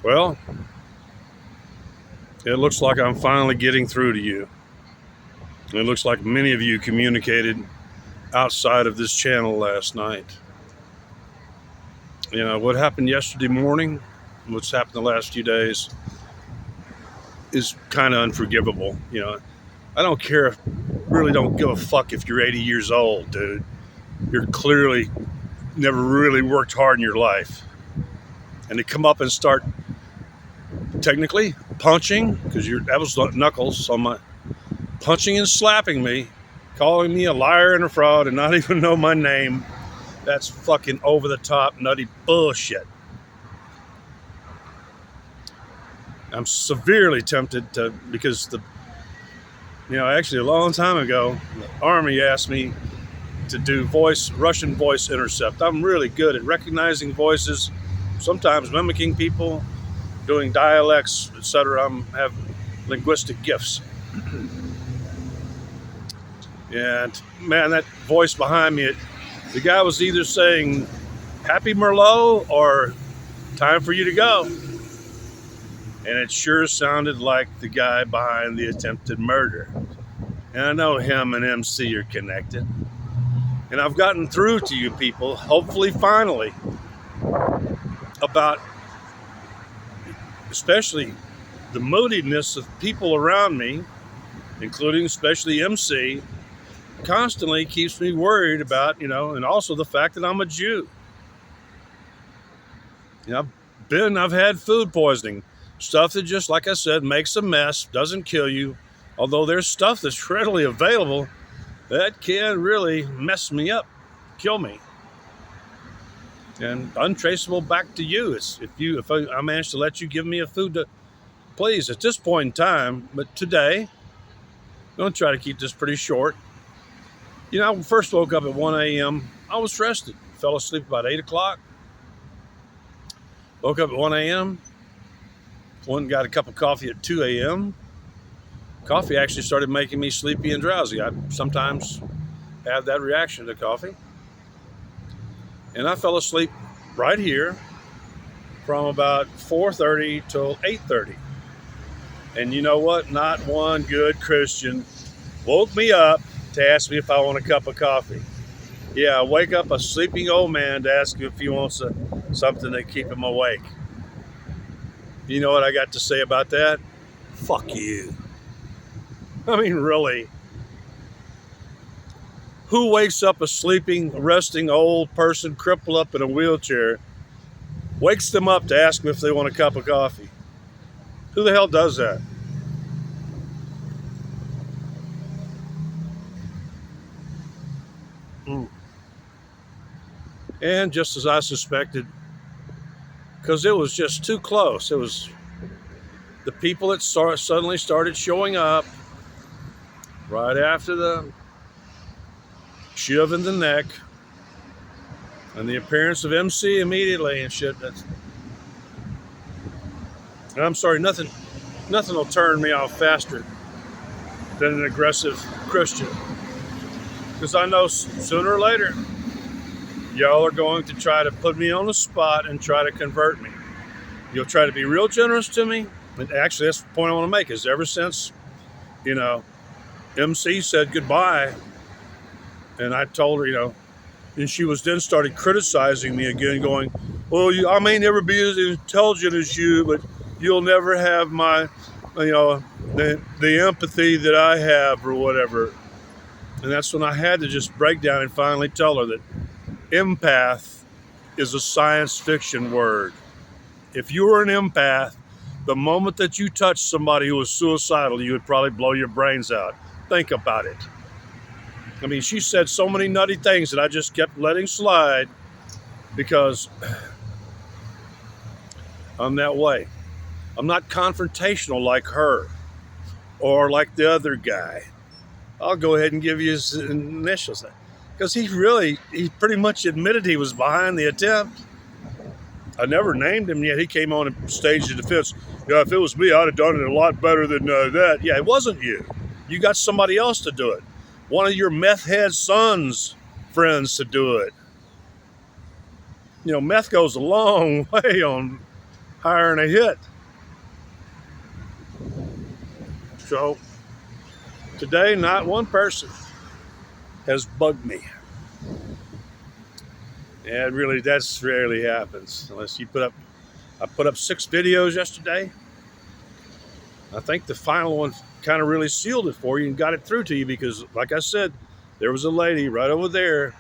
Well, it looks like I'm finally getting through to you. It looks like many of you communicated outside of this channel last night. You know, what happened yesterday morning, what's happened the last few days is kind of unforgivable. You know, I don't care, really don't give a fuck if you're 80 years old, dude. You're clearly never really worked hard in your life. And to come up and start technically punching, because that was knuckles on my punching and slapping me, calling me a liar and a fraud and not even know my name. That's fucking over the top nutty bullshit. I'm severely tempted to, because actually a long time ago, the Army asked me to do Russian voice intercept. I'm really good at recognizing voices, sometimes mimicking people, doing dialects, etc. I have linguistic gifts. And man, that voice behind me, the guy was either saying "Happy Merlot" or "Time for you to go," and it sure sounded like the guy behind the attempted murder. And I know him and MC are connected. And I've gotten through to you people, hopefully, finally, about especially the moodiness of people around me, including especially MC, constantly keeps me worried about, and also the fact that I'm a Jew. I've had food poisoning, stuff that just, like I said, makes a mess, doesn't kill you, although there's stuff that's readily available that can really mess me up, kill me, and untraceable back to you. If I manage to let you give me a food to, please, at this point in time, but today, I'm going to try to keep this pretty short. I first woke up at 1 a.m. I was rested, fell asleep about 8 o'clock, woke up at 1 a.m., went and got a cup of coffee at 2 a.m. Coffee actually started making me sleepy and drowsy. I sometimes have that reaction to coffee. And I fell asleep right here from about 4:30 till 8:30. And you know what? Not one good Christian woke me up to ask me if I want a cup of coffee. Yeah, wake up a sleeping old man to ask him if he wants something to keep him awake. You know what I got to say about that? Fuck you. I mean, really. Who wakes up a sleeping, resting old person crippled up in a wheelchair, wakes them up to ask them if they want a cup of coffee? Who the hell does that? And just as I suspected, because it was just too close, it was the people that suddenly started showing up right after the shiv in the neck and the appearance of MC immediately and shit. And I'm sorry, nothing will turn me off faster than an aggressive Christian, because I know sooner or later y'all are going to try to put me on the spot and try to convert me. You'll try to be real generous to me. And actually, that's the point I want to make, is ever since, MC said goodbye, and I told her, and she was then started criticizing me again, going, well, I may never be as intelligent as you, but you'll never have my, the empathy that I have or whatever. And that's when I had to just break down and finally tell her that empath is a science fiction word. If you were an empath, the moment that you touched somebody who was suicidal, you would probably blow your brains out. Think about it. I mean, she said so many nutty things that I just kept letting slide because I'm that way. I'm not confrontational like her or like the other guy. I'll go ahead and give you his initials, because he pretty much admitted he was behind the attempt. I never named him yet. He came on and staged a defense. Yeah, if it was me, I'd have done it a lot better than that. Yeah, it wasn't you. You got somebody else to do it. One of your meth head son's friends to do it. Meth goes a long way on hiring a hit. So today, not one person has bugged me. And really, that's rarely happens unless you put up. I put up 6 videos yesterday. I think the final one kind of really sealed it for you and got it through to you because, like I said, there was a lady right over there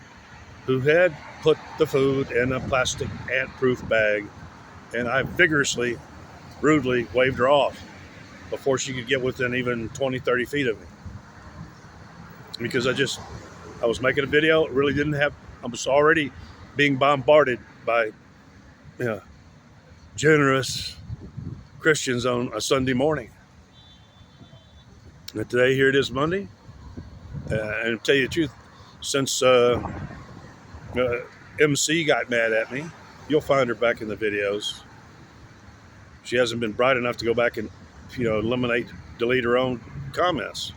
who had put the food in a plastic ant-proof bag, and I vigorously, rudely waved her off before she could get within even 20, 30 feet of me. Because I was making a video, really didn't have, I was already being bombarded by, you know, generous Christians on a Sunday morning. And today, here it is Monday. And to tell you the truth, since MC got mad at me, you'll find her back in the videos. She hasn't been bright enough to go back and, delete her own comments.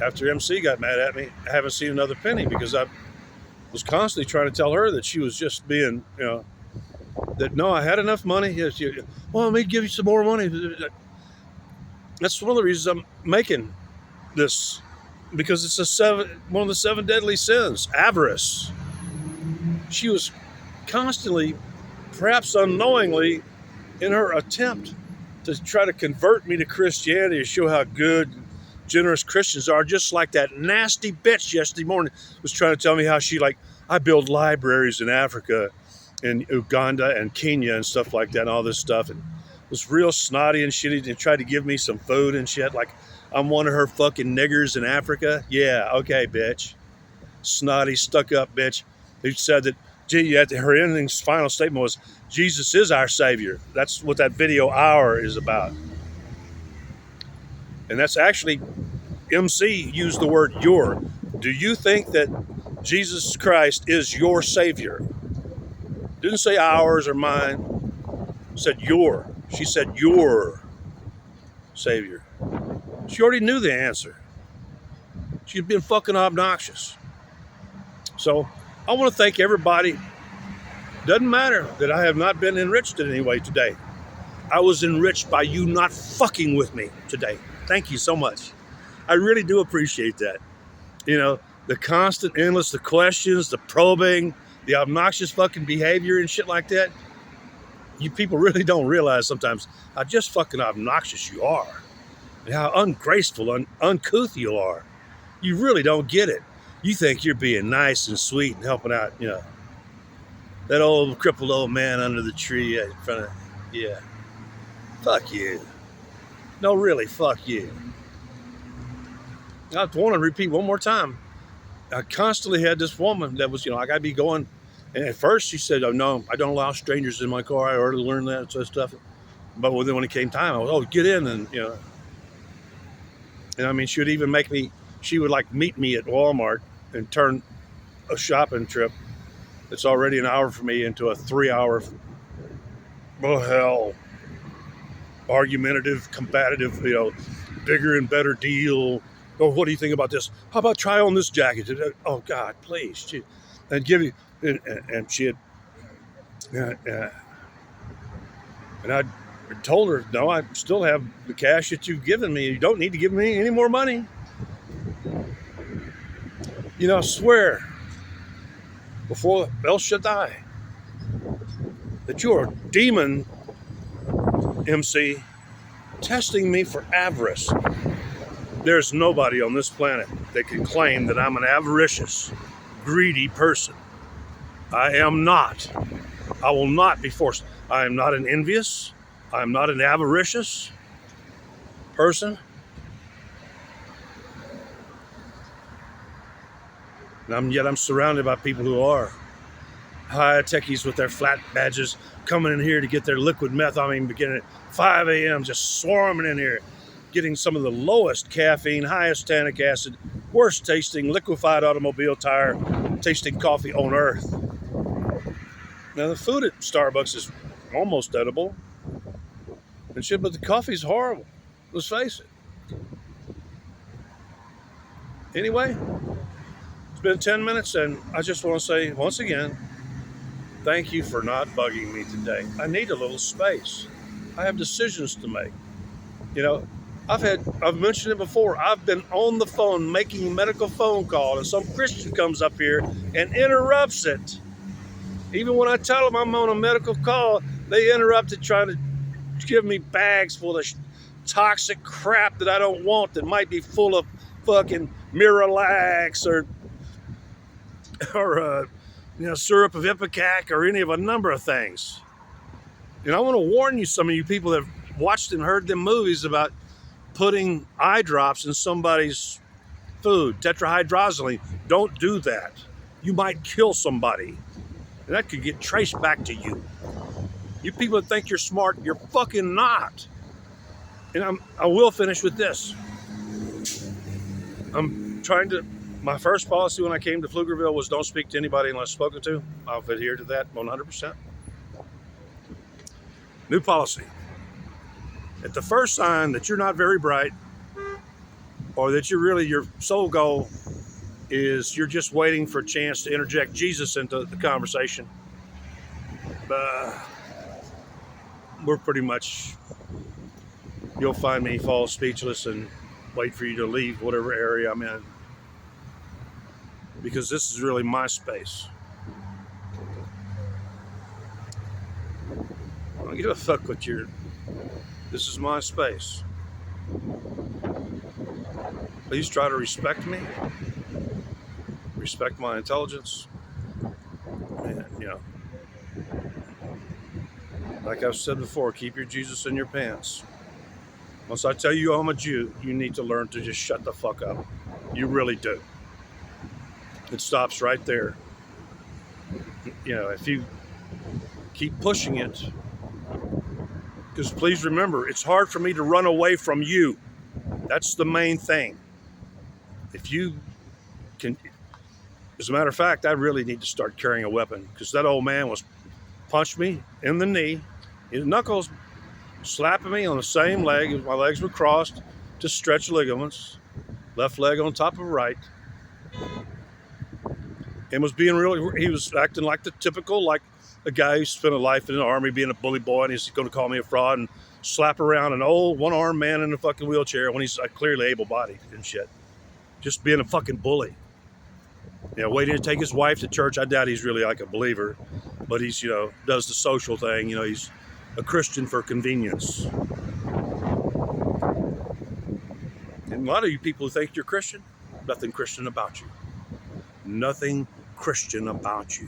After MC got mad at me, I haven't seen another penny because I was constantly trying to tell her that she was just being, that no, I had enough money. Well, let me give you some more money. That's one of the reasons I'm making this, because it's one of the 7 deadly sins, avarice. She was constantly, perhaps unknowingly, in her attempt to try to convert me to Christianity, to show how good, generous Christians are, just like that nasty bitch yesterday morning was trying to tell me how I build libraries in Africa and Uganda and Kenya and stuff like that and all this stuff, and was real snotty and shitty and tried to give me some food and shit like I'm one of her fucking niggers in Africa. Yeah, okay, bitch. Snotty, stuck up bitch who said that her ending final statement was, Jesus is our Savior. That's what that video hour is about. And that's actually, MC used the word your. Do you think that Jesus Christ is your Savior? Didn't say ours or mine. Said your. She said your Savior. She already knew the answer. She'd been fucking obnoxious. So I want to thank everybody. Doesn't matter that I have not been enriched in any way today. I was enriched by you not fucking with me today. Thank you so much. I really do appreciate that. The constant, endless, the questions, the probing, the obnoxious fucking behavior and shit like that. You people really don't realize sometimes how just fucking obnoxious you are and how ungraceful and uncouth you are. You really don't get it. You think you're being nice and sweet and helping out, that old crippled old man under the tree in front of, yeah. Fuck you. No, really, fuck you. I want to repeat one more time. I constantly had this woman that was, I got to be going. And at first she said, oh, no, I don't allow strangers in my car. I already learned that sort of stuff. But then when it came time, I was, oh, get in. And, and I mean, she would even she would meet me at Walmart and turn a shopping trip that's already an hour for me into a 3-hour, oh, hell, argumentative, combative, bigger and better deal. Oh, what do you think about this? How about try on this jacket? Oh, God, please. And give you, and she had, and I told her, no, I still have the cash that you've given me. You don't need to give me any more money. I swear before El Shaddai that you're a demon, MC, testing me for avarice. There's nobody on this planet that can claim that I'm an avaricious, greedy person. I am not. I will not be forced. I am not an envious. I am not an avaricious person. And yet I'm surrounded by people who are high techies with their flat badges coming in here to get their liquid methamphetamine beginning at 5 a.m., just swarming in here, getting some of the lowest caffeine, highest tannic acid, worst tasting liquefied automobile tire tasting coffee on earth. Now the food at Starbucks is almost edible and shit, but the coffee's horrible. Let's face it. Anyway, it's been 10 minutes and I just want to say once again, Thank you for not bugging me today. I need a little space. I have decisions to make. You know, I've mentioned it before. I've been on the phone making a medical phone call, and some Christian comes up here and interrupts it. Even when I tell them I'm on a medical call, they interrupt it trying to give me bags full of toxic crap that I don't want, that might be full of fucking Miralax or syrup of Ipecac or any of a number of things. And I want to warn you, some of you people that have watched and heard them movies about putting eye drops in somebody's food, tetrahydrozoline. Don't do that. You might kill somebody, and that could get traced back to you. You people that think you're smart, you're fucking not. And I will finish with this. My first policy when I came to Pflugerville was don't speak to anybody unless spoken to. I've adhered to that 100%. New policy. At the first sign that you're not very bright, or that your sole goal is you're just waiting for a chance to interject Jesus into the conversation, we're pretty much, you'll find me fall speechless and wait for you to leave whatever area I'm in. Because this is really my space. I don't give a fuck what this is my space. Please try to respect me. Respect my intelligence. And, like I've said before, keep your Jesus in your pants. Once I tell you I'm a Jew, you need to learn to just shut the fuck up. You really do. It stops right there. If you keep pushing it, because please remember, it's hard for me to run away from you. That's the main thing. If you can, as a matter of fact, I really need to start carrying a weapon, because that old man punched me in the knee, his knuckles, slapping me on the same leg. My legs were crossed to stretch ligaments, left leg on top of right, and he was acting like the typical, like a guy who spent a life in the army being a bully boy, and he's going to call me a fraud and slap around an old one-armed man in a fucking wheelchair when he's clearly able-bodied and shit. Just being a fucking bully. Waiting to take his wife to church. I doubt he's really like a believer, but he's, does the social thing. He's a Christian for convenience. And a lot of you people who think you're Christian, nothing Christian about you. Nothing Christian about you.